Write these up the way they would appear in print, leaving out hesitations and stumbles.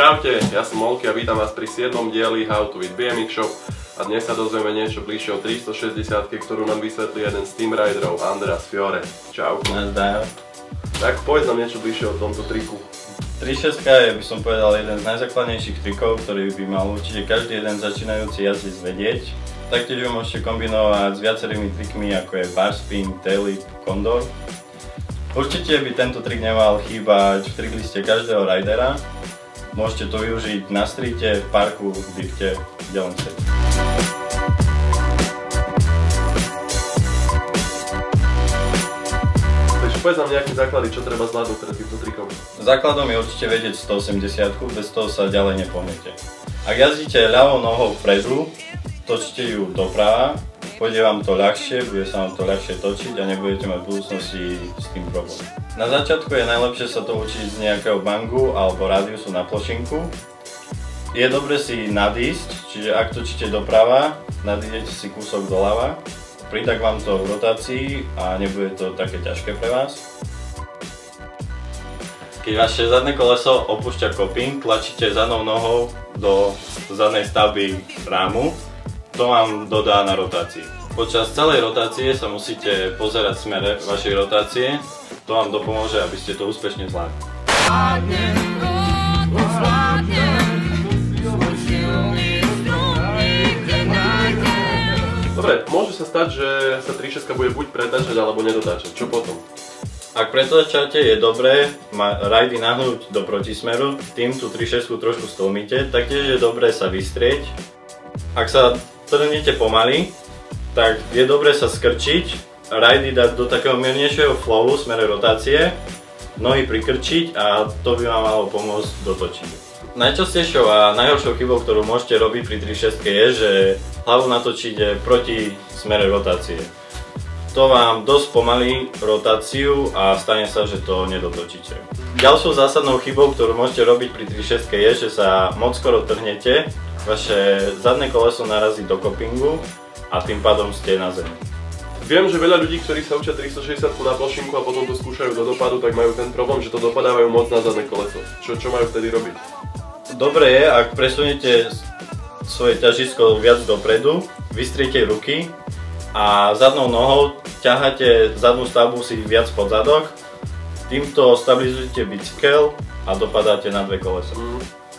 Čaute, ja som Molky a vítam vás pri 7. dieli How to with BMX Shop a dnes sa dozvieme niečo bližšie o 360, ktorú nám vysvetlí jeden z team riderov, Andreas Fiore. Čau. Nazdar. Tak povedz nám niečo bližšie o tomto triku. 360 je, by som povedal, jeden z najzákladnejších trikov, ktorý by mal určite každý jeden začínajúci jazdec vedieť. Taktiež ho môžete kombinovať s viacerými trikmi, ako je bar spin, tail whip, condor. Určite by tento trik nemal chýbať v trickliste každého ridera. Môžete to využiť na streete, v parku, v drifte, kde len chcete. Takže povedz nám nejaké základy, čo treba zvládnuť pred týmto trikom. Základom je určite vedieť 180, bez toho sa ďalej nepohnete. Ak jazdíte ľavou nohou vpredu, točte ju doprava, pôjde vám to ľahšie, bude sa vám to ľahšie točiť a nebudete mať v budúcnosti s tým problém. Na začiatku je najlepšie sa to učiť z nejakého bangu alebo radiusu na plošinku. Je dobre si nadísť, čiže ak točíte doprava, nadídete si kúsok doľava, pridak vám to v rotácii a nebude to také ťažké pre vás. Keď vaše zadné koleso opúšťa koping, tlačíte zadnou nohou do zadnej stavby rámu, to vám dodá na rotácii. Počas celej rotácie sa musíte pozerať v smere vašej rotácie, to vám dopomôže, aby ste to úspešne zvládli. Dobre, môže sa stať, že sa 360 bude buď pretáčať alebo nedotáčať. Čo potom? Ak pretáčate, je dobré ridy nahnúť do protismeru, tým tú 360 trošku stlmíte, taktiež je dobré sa vystrieť. Ak sa trhnete pomaly, tak je dobré sa skrčiť, ridy dať do takého miernejšieho flowu v smere rotácie, nohy prikrčiť a to by vám malo pomôcť dotočiť. Najčastejšou a najhoršou chybou, ktorú môžete robiť pri 360 je, že hlavu natočíte proti smere rotácie. To vám dosť pomalí rotáciu a stane sa, že to nedotočíte. Ďalšou zásadnou chybou, ktorú môžete robiť pri 360 je, že sa moc skoro trhnete, vaše zadné koleso narazí do kopingu a tým pádom ste na zemi. Viem, že veľa ľudí, ktorí sa učia 360 na plošinku a potom to skúšajú do dopadu, tak majú ten problém, že to dopadávajú moc na zadné koleso. Čo majú vtedy robiť? Dobre je, ak presuniete svoje ťažisko viac dopredu, vystriete ruky a zadnou nohou ťaháte zadnú stavbu si viac pod zadok, týmto stabilizujete bicykel a dopadáte na dve kolesa.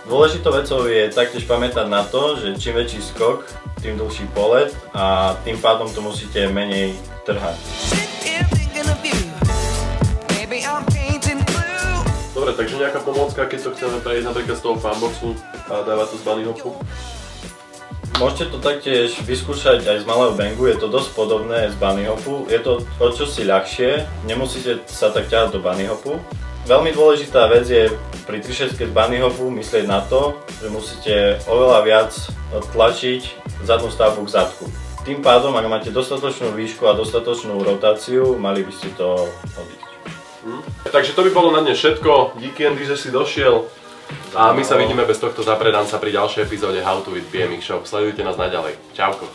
Dôležitou vecou je taktiež pamätať na to, že čím väčší skok, tým dlhší polet a tým pádom to musíte menej trhať. Dobre, takže nejaká pomôcka, keď to chceme prejsť napríklad z toho fanboxu a dávať to z bunny hopu? Môžete to taktiež vyskúšať aj z malého bangu, je to dosť podobné z bunny hopu. Je to o čosi ľahšie, nemusíte sa tak ťahať do bunny hopu. Veľmi dôležitá vec je pri 360 z bunny hopu myslieť na to, že musíte oveľa viac tlačiť zadnú stavbu k zadku. Tým pádom, ak máte dostatočnú výšku a dostatočnú rotáciu, mali by ste to odísť. Takže to by bolo na dnes všetko. Díky Andy, že si došiel. A my sa vidíme bez tohto zapredanca pri ďalšej epizóde How to with BMX Shop. Sledujte nás naďalej. Čauko.